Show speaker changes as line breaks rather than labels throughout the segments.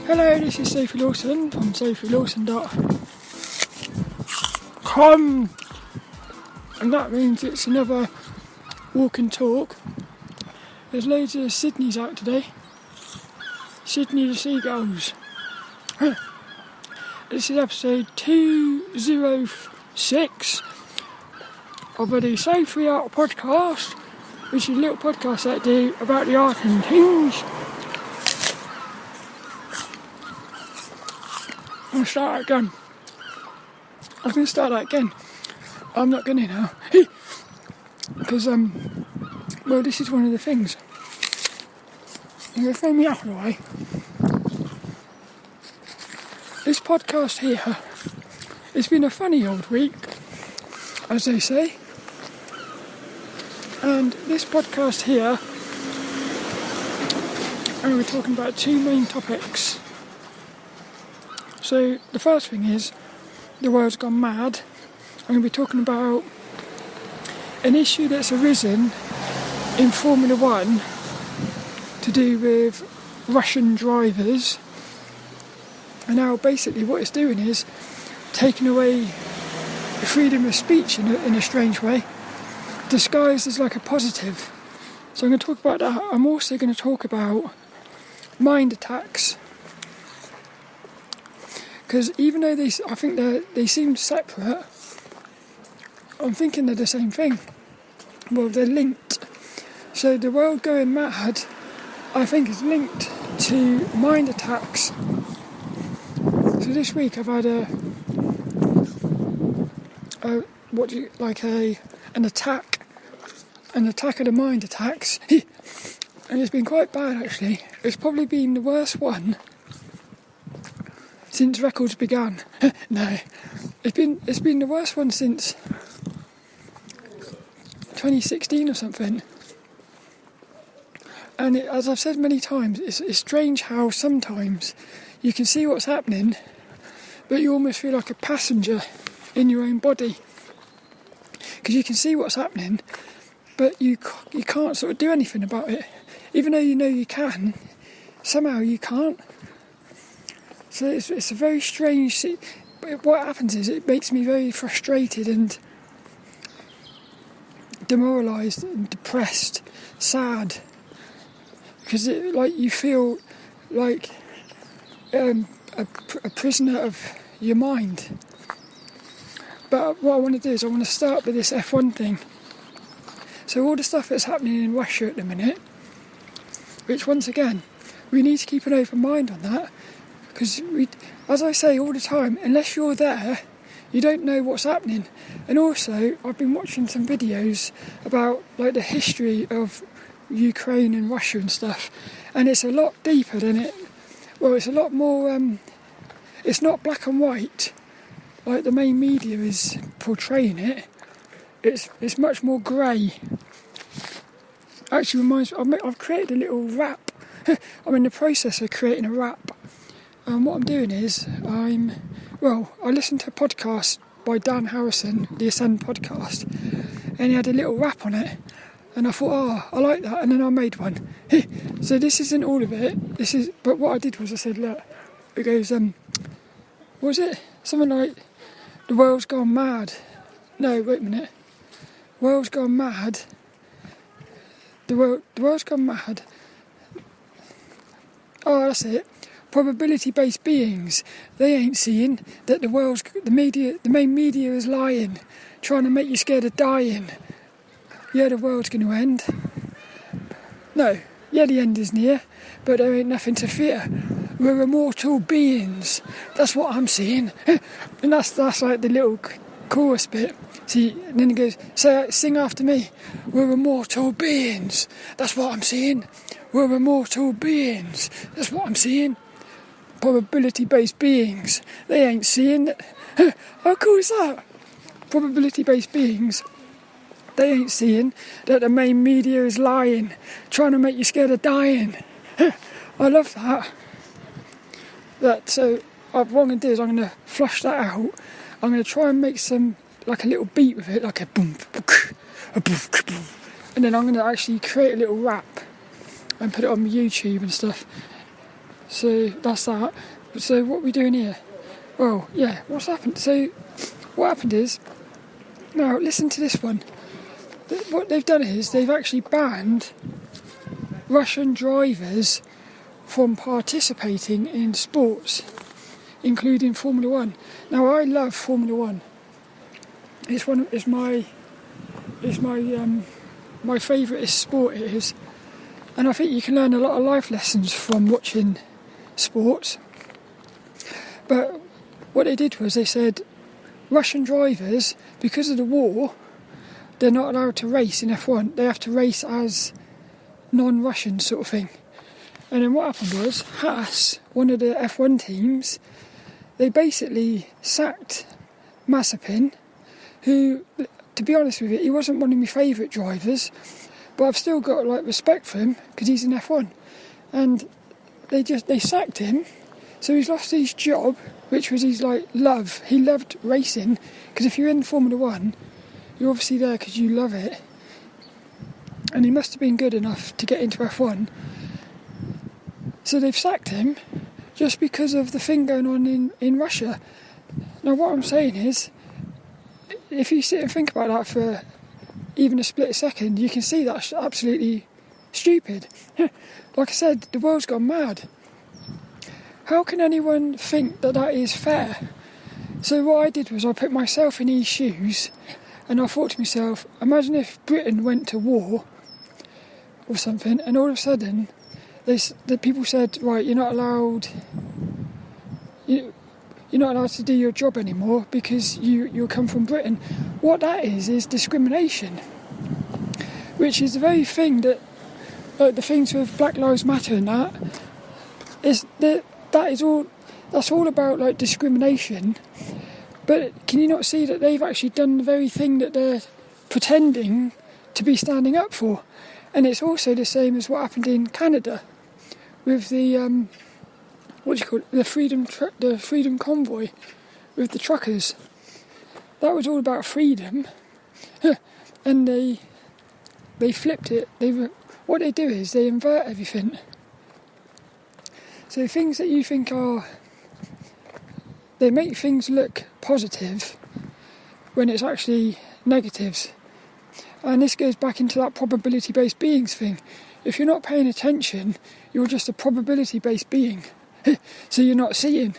Hello, this is Sophie Lawson from sophielawson.com, and that means it's another walk and talk. There's loads of Sydneys out today. Sydney the Seagulls. This is episode 206 of the Sophie Art Podcast, which is a little podcast that I do about the art and Tings. I'm going to start that again. I'm going to start that again. I'm not going to now. Because, well, this is one of the things. I'm going to throw me out of the way. This podcast here, it's been a funny old week, as they say. And this podcast here, I'm going to be talking about two main topics. So the first thing is, the world's gone mad. I'm going to be talking about an issue that's arisen in Formula 1 to do with Russian drivers. And now basically what it's doing is taking away freedom of speech in a strange way, disguised as like a positive. So I'm going to talk about that. I'm also going to talk about mind attacks. Because even though I think they seem separate, I'm thinking they're the same thing. Well, they're linked. So the world going mad, I think, is linked to mind attacks. So this week I've had an attack of the mind attacks, and it's been quite bad actually. It's probably been the worst one since records began. No, it's been the worst one since 2016 or something. And as I've said many times, it's strange how sometimes you can see what's happening, but you almost feel like a passenger in your own body. Because you can see what's happening, but you can't sort of do anything about it. Even though you know you can, somehow you can't. So it's a very strange... What happens is it makes me very frustrated and demoralised and depressed, sad. Because you feel like a prisoner of your mind. But what I want to do is I want to start with this F1 thing. So all the stuff that's happening in Russia at the minute, which once again, we need to keep an open mind on that. Because, as I say all the time, unless you're there, you don't know what's happening. And also, I've been watching some videos about like the history of Ukraine and Russia and stuff, and it's a lot deeper than it. Well, it's a lot more. It's not black and white, like the main media is portraying it. It's much more grey. Actually, reminds me. I've created a little rap. I'm in the process of creating a rap. And what I'm doing is, I listened to a podcast by Dan Harrison, the Ascend podcast, and he had a little rap on it, and I thought, I like that, and then I made one. So this isn't all of it, but what I did was I said, look, it goes, what was it? Something like, the world's gone mad. No, wait a minute. World's gone mad. The world's gone mad. Oh, that's it. Probability-based beings, they ain't seeing that the main media is lying, trying to make you scared of dying. Yeah, the world's going to end. No, yeah, the end is near, but there ain't nothing to fear. We're immortal beings. That's what I'm seeing. And that's like the little chorus bit. See, and then it goes, sing after me. We're immortal beings. That's what I'm seeing. We're immortal beings. That's what I'm seeing. Probability-based beings, they ain't seeing that. How cool is that? Probability-based beings, they ain't seeing that the main media is lying, trying to make you scared of dying. I love that. So what I'm going to do is I'm going to flush that out. I'm going to try and make some, like a little beat with it, like a boom, and then I'm going to actually create a little rap and put it on YouTube and stuff. So that's that. So what are we doing here? Well, yeah, what's happened? So what happened is, now listen to this one. What they've done is they've actually banned Russian drivers from participating in sports, including Formula One. Now I love Formula One. It's my favourite sport. It is, and I think you can learn a lot of life lessons from watching sports. But what they did was they said Russian drivers, because of the war, they're not allowed to race in F1. They have to race as non-Russian sort of thing. And then what happened was Haas, one of the F1 teams, they basically sacked Mazepin, who, to be honest with you, he wasn't one of my favourite drivers, but I've still got respect for him because he's in F1. And they sacked him, so he's lost his job, which was his love. He loved racing, because if you're in Formula One, you're obviously there because you love it. And he must have been good enough to get into F1. So they've sacked him just because of the thing going on in Russia. Now what I'm saying is, if you sit and think about that for even a split second, you can see that's absolutely stupid. Like I said, the world's gone mad. How can anyone think that is fair? So what I did was I put myself in his shoes, and I thought to myself, imagine if Britain went to war or something, and all of a sudden the people said, right, you're not allowed to do your job anymore because you come from Britain. What that is discrimination, which is the very thing that, the things with Black Lives Matter and that's all about discrimination. But can you not see that they've actually done the very thing that they're pretending to be standing up for? And it's also the same as what happened in Canada with the the Freedom Convoy with the truckers. That was all about freedom, and they flipped it. What they do is they invert everything. So things that you think they make things look positive when it's actually negatives. And this goes back into that probability-based beings thing. If you're not paying attention, you're just a probability-based being. So you're not seeing.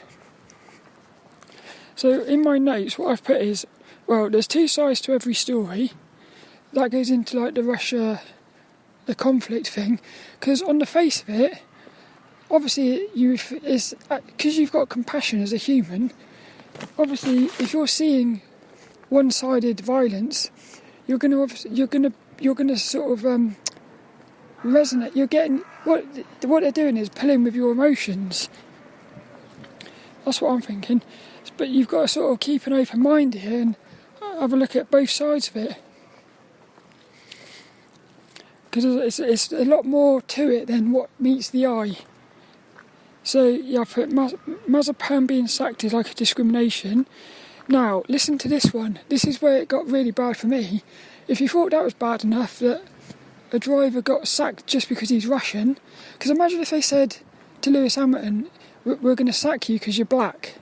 So in my notes, what I've put is, well, there's two sides to every story. That goes into the conflict thing. Because on the face of it, obviously, because you've got compassion as a human. Obviously, if you're seeing one-sided violence, you're gonna sort of resonate. You're getting what they're doing is pulling with your emotions. That's what I'm thinking. But you've got to sort of keep an open mind here and have a look at both sides of it, because it's a lot more to it than what meets the eye. So yeah, I put Mazepin being sacked is like a discrimination. Now, listen to this one. This is where it got really bad for me. If you thought that was bad enough that a driver got sacked just because he's Russian, because imagine if they said to Lewis Hamilton, we're going to sack you because you're black.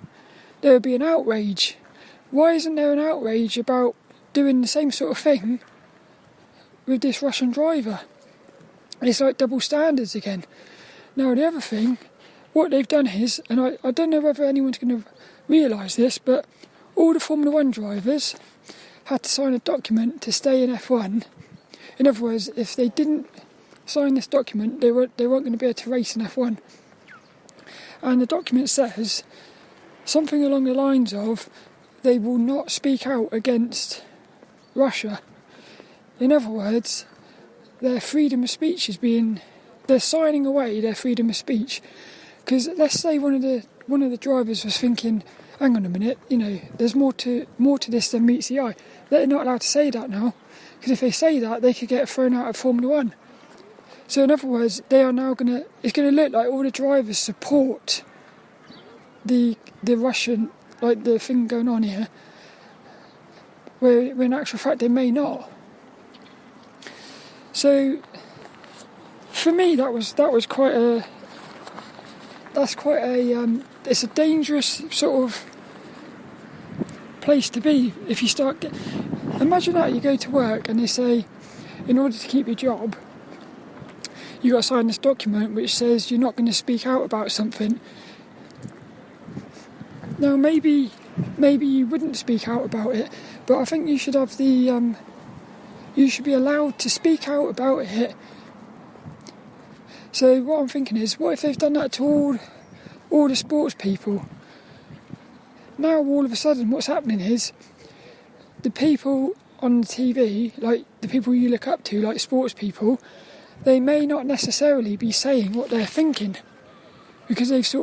There would be an outrage. Why isn't there an outrage about doing the same sort of thing with this Russian driver? It's like double standards again. Now, the other thing, what they've done is, and I don't know whether anyone's going to realise this, but all the Formula One drivers had to sign a document to stay in F1. In other words, if they didn't sign this document, they weren't going to be able to race in F1. And the document says something along the lines of they will not speak out against Russia. In other words, their freedom of speech they're signing away their freedom of speech. Because let's say one of the drivers was thinking, hang on a minute, there's more to this than meets the eye. They're not allowed to say that now, because if they say that, they could get thrown out of Formula One. So in other words, they are now it's going to look like all the drivers support the Russian, like the thing going on here, where in actual fact they may not. So for me, that was quite that's quite a it's a dangerous sort of place to be if you start. Imagine that you go to work and they say, in order to keep your job, you got to sign this document which says you're not going to speak out about something. Now maybe you wouldn't speak out about it, but I think you should have the you should be allowed to speak out about it. So what I'm thinking is, what if they've done that to all the sports people? Now all of a sudden what's happening is the people on the TV, like the people you look up to, like sports people, they may not necessarily be saying what they're thinking because they've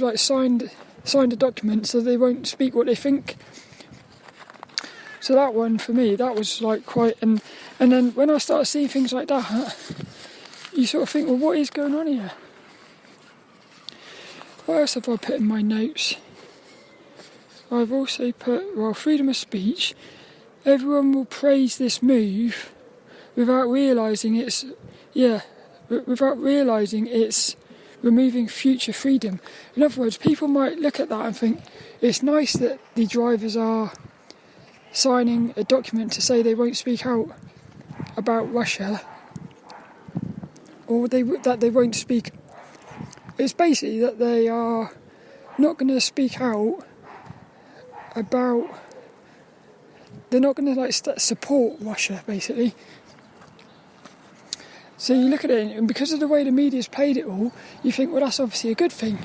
like signed a document so they won't speak what they think. So that one for me, that was like quite, and then when I started seeing things like that, you sort of think, well, what is going on here? What else have I put in my notes? I've also put, well, freedom of speech. Everyone will praise this move without realising it's removing future freedom. In other words, people might look at that and think it's nice that the drivers are signing a document to say they won't speak out about Russia, or that they won't speak. It's basically that they are not going to speak out about. They're not going to support Russia, basically. So you look at it, and because of the way the media's played it all, you think, well, that's obviously a good thing.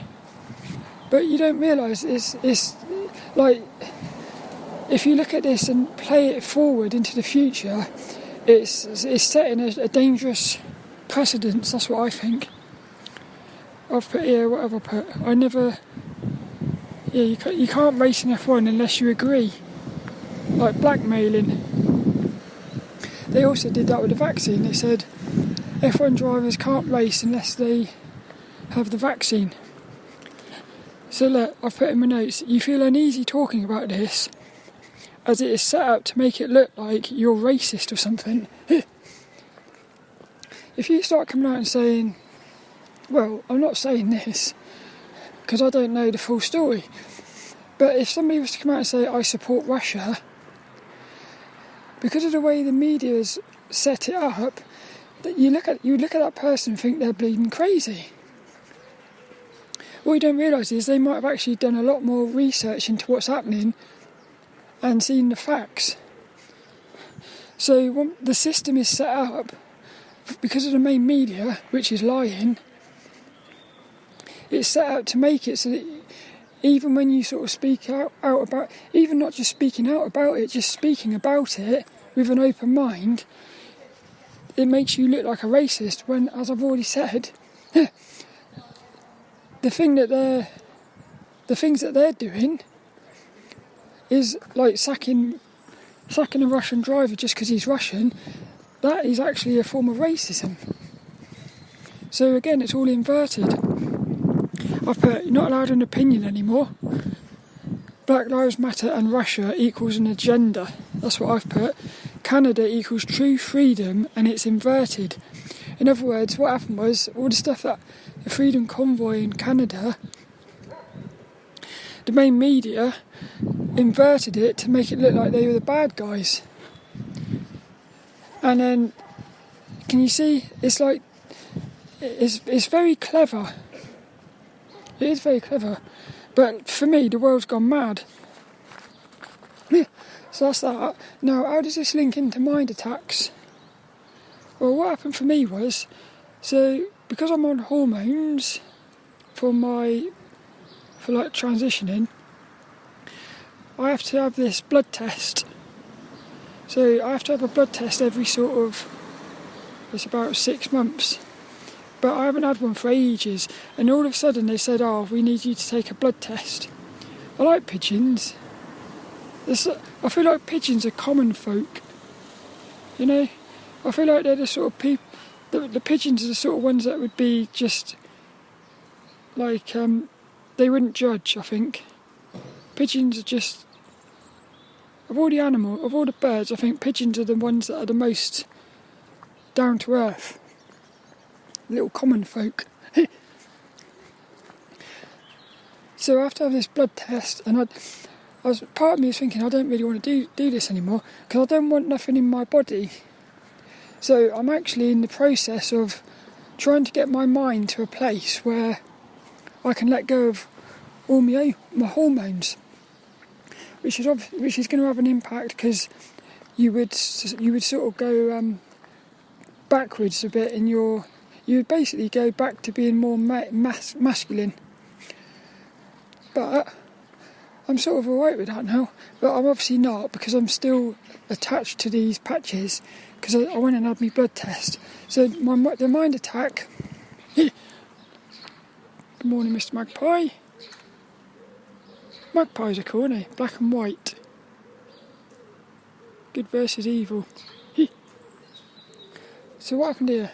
But you don't realise it's like, if you look at this and play it forward into the future, it's setting a dangerous precedence. That's what I think. I've put here, what have I put? You can't race in F1 unless you agree. Like blackmailing. They also did that with the vaccine. They said F1 drivers can't race unless they have the vaccine. So look, I've put in my notes, you feel uneasy talking about this as it is set up to make it look like you're racist or something. If you start coming out and saying, well, I'm not saying this because I don't know the full story, but if somebody was to come out and say, I support Russia, because of the way the media's set it up, that you look at that person and think they're bleeding crazy. What you don't realise is they might have actually done a lot more research into what's happening and seen the facts. So the system is set up because of the main media, which is lying. It's set up to make it so that even when you sort of speak out about, even not just speaking out about it, just speaking about it with an open mind, it makes you look like a racist when, as I've already said, the things that they're doing is like sacking a Russian driver just because he's Russian. That is actually a form of racism. So again, it's all inverted. I've put, you're not allowed an opinion anymore. Black Lives Matter and Russia equals an agenda. That's what I've put. Canada equals true freedom, and it's inverted. In other words, what happened was all the stuff that the Freedom Convoy in Canada, the main media inverted it to make it look like they were the bad guys. And then, can you see? It's like, it's very clever. It is very clever. But for me, the world's gone mad. So that's that. Now, how does this link into mind attacks? Well, what happened for me was, so because I'm on hormones for transitioning, I have to have this blood test. So I have to have a blood test every it's about 6 months. But I haven't had one for ages. And all of a sudden they said, we need you to take a blood test. I like pigeons. I feel like pigeons are common folk. You know? I feel like they're the sort of people... The pigeons are the sort of ones that would be just... like, they wouldn't judge, I think. Pigeons are just... Of all the birds, I think pigeons are the ones that are the most down to earth, little common folk. So after I have this blood test, and part of me was thinking I don't really want to do this anymore because I don't want nothing in my body. So I'm actually in the process of trying to get my mind to a place where I can let go of all my hormones, which is going to have an impact because you would sort of go backwards a bit you would basically go back to being more masculine. But I'm sort of alright with that now, but I'm obviously not because I'm still attached to these patches because I went and had my blood test. So the mind attack. Good morning, Mr. Magpie. Magpies are cool, aren't they? Black and white. Good versus evil. So what happened here?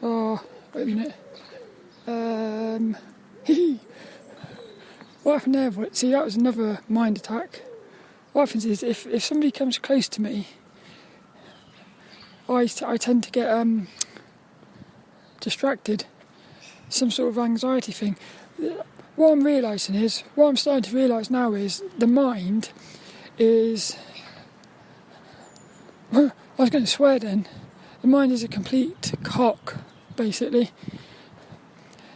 Oh, wait a minute. What happened there? See, that was another mind attack. What happens is if somebody comes close to me, I tend to get distracted. Some sort of anxiety thing. What I'm starting to realise now is the mind is... I was going to swear then. The mind is a complete cock, basically.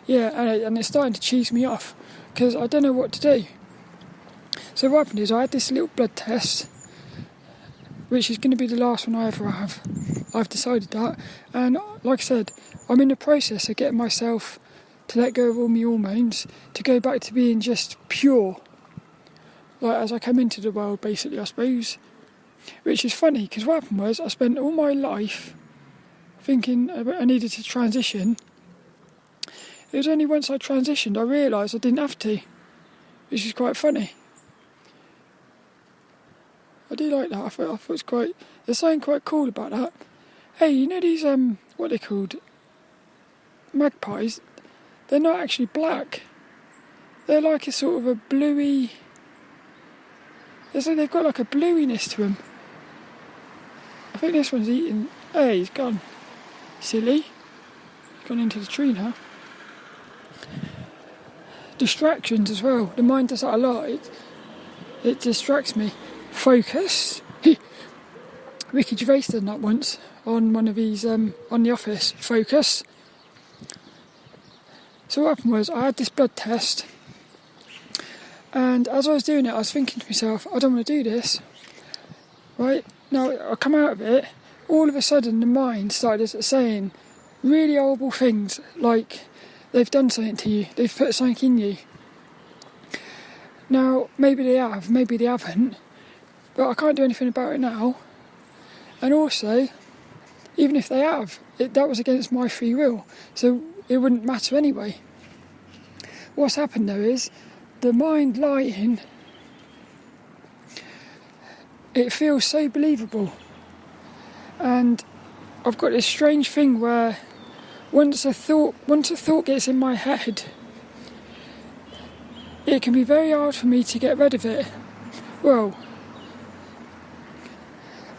Yeah, and it's starting to cheese me off because I don't know what to do. So what happened is I had this little blood test, which is going to be the last one I ever have. I've decided that, and like I said, I'm in the process of getting myself to let go of all my hormones, to go back to being just pure, like as I come into the world, basically, I suppose. Which is funny, because what happened was I spent all my life thinking I needed to transition. It was only once I transitioned I realised I didn't have to, which is quite funny. I do like that. I thought it's quite... There's something quite cool about that. Hey, you know these, what are they called? Magpies? They're not actually black. They're like a sort of a bluey... They've got like a bluiness to them. I think this one's eating... Hey, he's gone. Silly. He's gone into the tree now. Distractions as well. The mind does that a lot. It distracts me. Focus. Ricky Gervais did that once on one of his on The Office. Focus. So what happened was I had this blood test, and as I was doing it I was thinking to myself, I don't want to do this. Right? Now I come out of it, all of a sudden the mind started saying really horrible things, like they've done something to you, they've put something in you. Now maybe they have, maybe they haven't, but I can't do anything about it now. And also, even if they have, that was against my free will, so it wouldn't matter anyway. What's happened though is the mind lying, it feels so believable. And I've got this strange thing where once a thought gets in my head, it can be very hard for me to get rid of it. Well,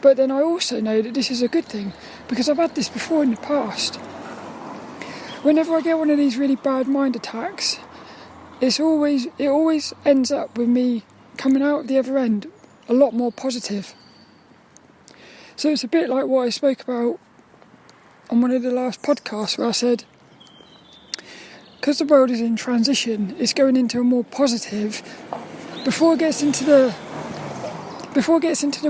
but then I also know that this is a good thing, because I've had this before in the past. Whenever I get one of these really bad mind attacks, it always ends up with me coming out of the other end a lot more positive. So it's a bit like what I spoke about on one of the last podcasts, where I said, because the world is in transition, it's going into a more positive. Before it gets into the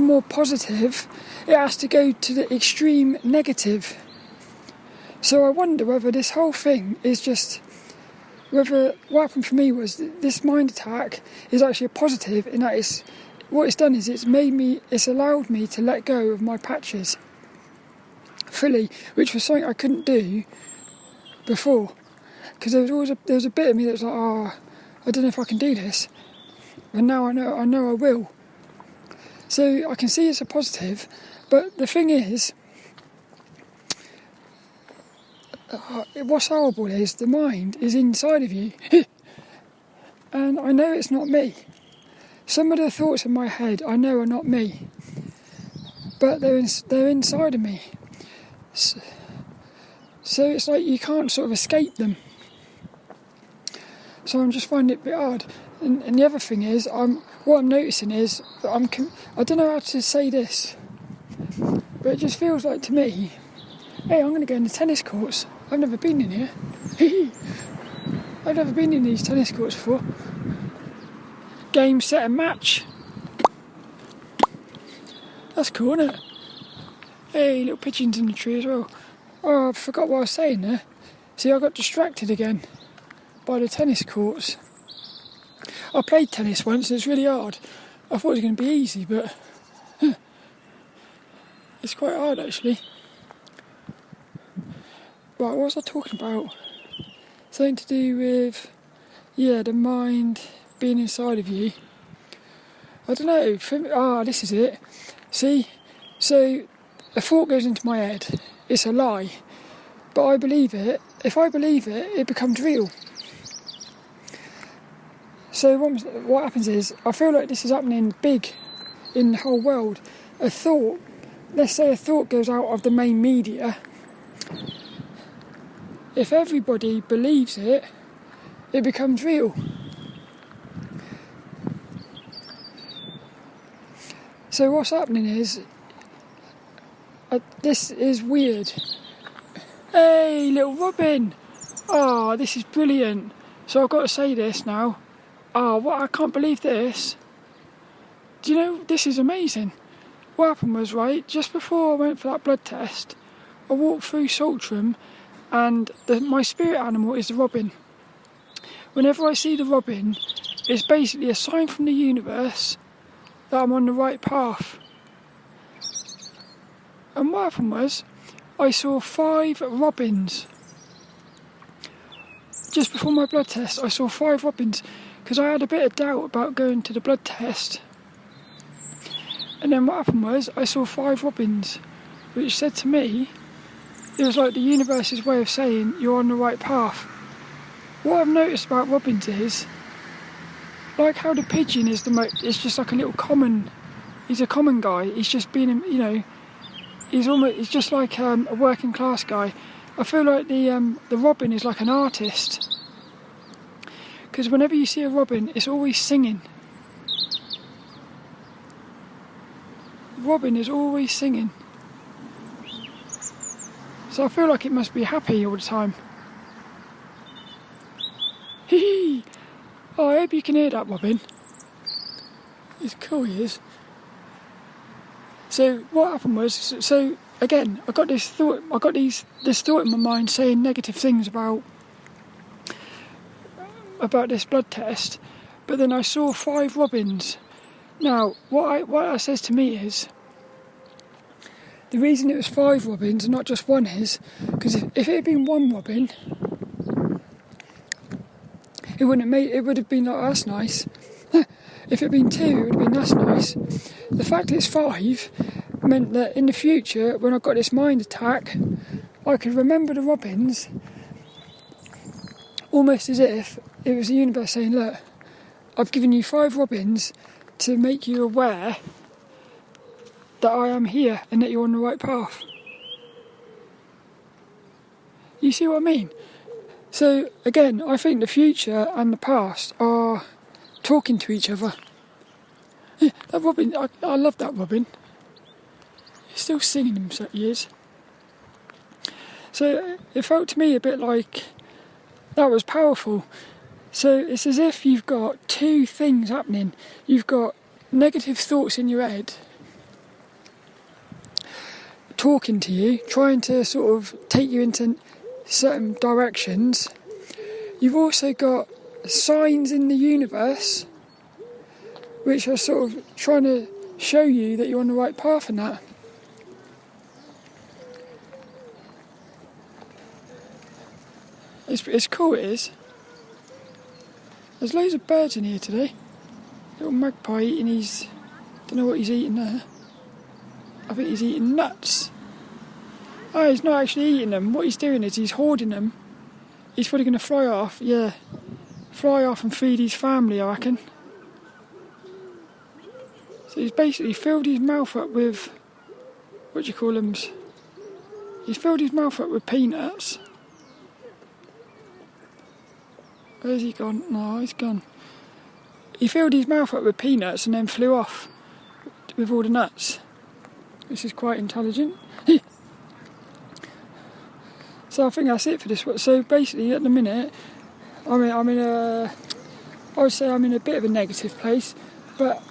more positive, it has to go to the extreme negative. So I wonder whether this whole thing is just... Whether what happened for me was this mind attack is actually a positive, in that what it's done is it's allowed me to let go of my patches fully, which was something I couldn't do before. Because there was a bit of me that was like, I don't know if I can do this. And now I know I will. So I can see it's a positive, but the thing is, what's horrible is the mind is inside of you. And I know it's not me. Some of the thoughts in my head I know are not me, but they're inside of me. So it's like you can't sort of escape them. So I'm just finding it a bit hard. And the other thing is, what I'm noticing is that I don't know how to say this, but it just feels like to me, hey, I'm going to go in the tennis courts. I've never been in here. I've never been in these tennis courts before. Game, set and match. That's cool, isn't it? Hey, little pigeons in the tree as well. Oh, I forgot what I was saying there. See, I got distracted again by the tennis courts. I played tennis once and it's really hard. I thought it was going to be easy, but it's quite hard actually. Right, what was I talking about? Something to do with, the mind being inside of you. I don't know. This is it. See, so a thought goes into my head. It's a lie, but I believe it. If I believe it, it becomes real. So what happens is, I feel like this is happening big in the whole world. Let's say a thought goes out of the main media. If everybody believes it, it becomes real. So what's happening is, this is weird. Hey, little Robin! Oh, this is brilliant. So I've got to say this now. Oh, I can't believe this. Do you know, this is amazing. What happened was, right, just before I went for that blood test, I walked through Saltram and my spirit animal is the robin. Whenever I see the robin, it's basically a sign from the universe that I'm on the right path. And what happened was, I saw 5 robins. Just before my blood test, I saw 5 robins, because I had a bit of doubt about going to the blood test. And then what happened was, I saw 5 robins, which said to me, it was like the universe's way of saying you're on the right path. What I've noticed about robins is, like how the pigeon is it's just like a little he's a common guy. He's just being, he's just like a working class guy. I feel like the robin is like an artist. Because whenever you see a robin, it's always singing. The robin is always singing. So I feel like it must be happy all the time. Hee! Oh, I hope you can hear that robin. He's cool, he is. So what happened was, again, I got this thought in my mind saying negative things about this blood test, but then I saw 5 robins. Now, what that says to me is, the reason it was 5 robins and not just one is, because if it had been 1 robin, it would have been like, that's nice. If it had been 2, it would have been, that's nice. The fact that it's 5 meant that in the future, when I got this mind attack, I could remember the robins, almost as if it was the universe saying, look, I've given you 5 robins to make you aware that I am here and that you're on the right path. You see what I mean? So again, I think the future and the past are talking to each other. Yeah, that robin, I love that robin. He's still singing himself, he is. So it felt to me a bit like that was powerful. So it's as if you've got 2 things happening. You've got negative thoughts in your head talking to you, trying to sort of take you into certain directions. You've also got signs in the universe which are sort of trying to show you that you're on the right path and that. It's cool, it is. There's loads of birds in here today. Little magpie eating don't know what he's eating there. I think he's eating nuts. Oh, he's not actually eating them. What he's doing is he's hoarding them. He's probably going to fly off, fly off and feed his family, I reckon. So he's basically filled his mouth up with, what do you call them? He's filled his mouth up with peanuts. Where's he gone? No, he's gone. He filled his mouth up with peanuts and then flew off with all the nuts. This is quite intelligent. So I think that's it for this one. So basically, at the minute, I would say I'm in a bit of a negative place, but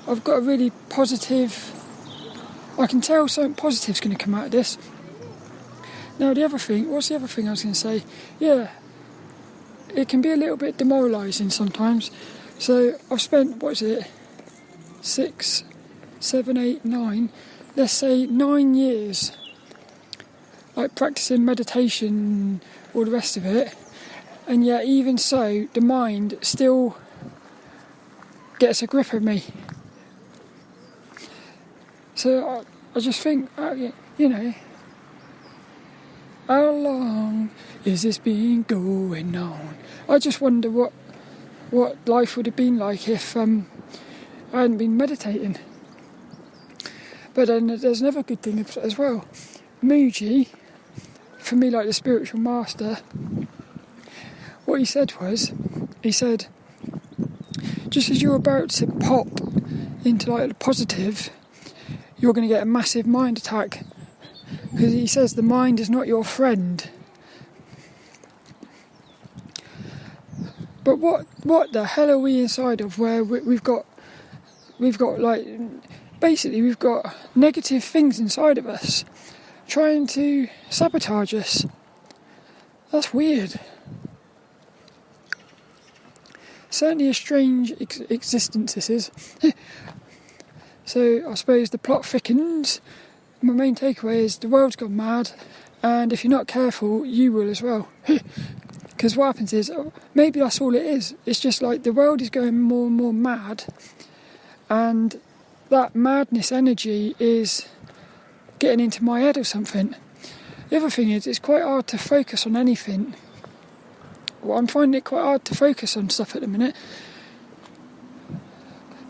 I've got a really positive. I can tell something positive's going to come out of this. Now what's the other thing I was going to say? Yeah, it can be a little bit demoralising sometimes. So I've spent, 6, 7, 8, 9, let's say 9 years, like practicing meditation, all the rest of it, and yet even so, the mind still gets a grip of me. So I just think, how long is this been going on? I just wonder what life would have been like if I hadn't been meditating. But then there's another good thing as well. Muji, for me, like the spiritual master, what he said, just as you're about to pop into like the positive, you're going to get a massive mind attack. Because he says the mind is not your friend. But what the hell are we inside of, where we've got like, basically we've got negative things inside of us trying to sabotage us. That's weird. Certainly a strange existence this is. So I suppose the plot thickens. My main takeaway is the world's gone mad, and if you're not careful, you will as well. Because what happens is, maybe that's all it is. It's just like the world is going more and more mad, and that madness energy is getting into my head or something. The other thing is, it's quite hard to focus on anything. Well, I'm finding it quite hard to focus on stuff at the minute.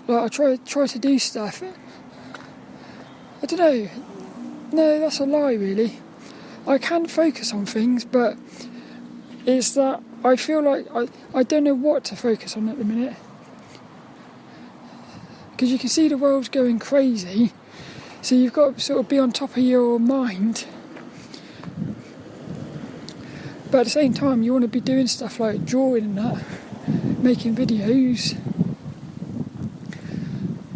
Like I try to do stuff. I don't know. No, that's a lie, really. I can focus on things, but it's that I feel like I don't know what to focus on at the minute. Because you can see the world's going crazy, so you've got to sort of be on top of your mind. But at the same time, you want to be doing stuff like drawing and that, making videos.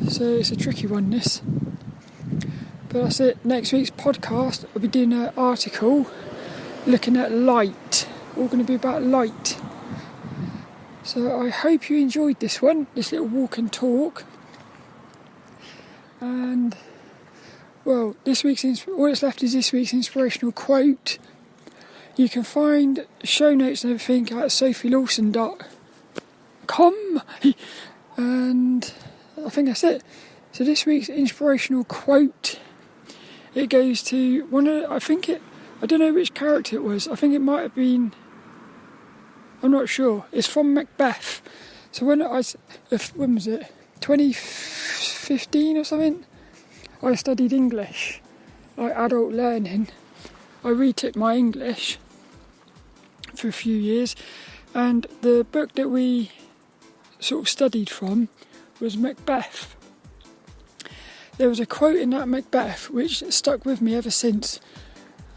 So it's a tricky one, this. But that's it. Next week's podcast, I'll be doing an article looking at light. All going to be about light. So I hope you enjoyed this one, this little walk and talk. And, well, all that's left is this week's inspirational quote. You can find show notes and everything at sophielawson.com. And I think that's it. So this week's inspirational quote, it goes to I don't know which character it was. I think it might have been, I'm not sure. It's from Macbeth. So when was it? 2015 or something? I studied English, like adult learning. I retook my English for a few years, and the book that we sort of studied from was Macbeth. There was a quote in that Macbeth which stuck with me ever since,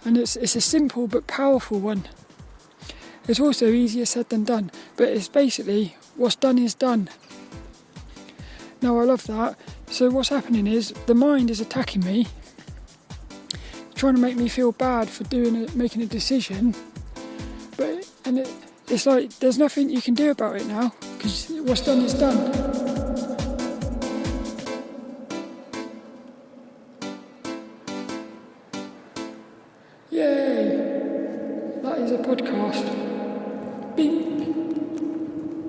and it's a simple but powerful one. It's also easier said than done, but it's basically what's done is done. Now I love that. So what's happening is the mind is attacking me, trying to make me feel bad for making a decision, and it's like there's nothing you can do about it now, because what's done is done. Yay! That is a podcast.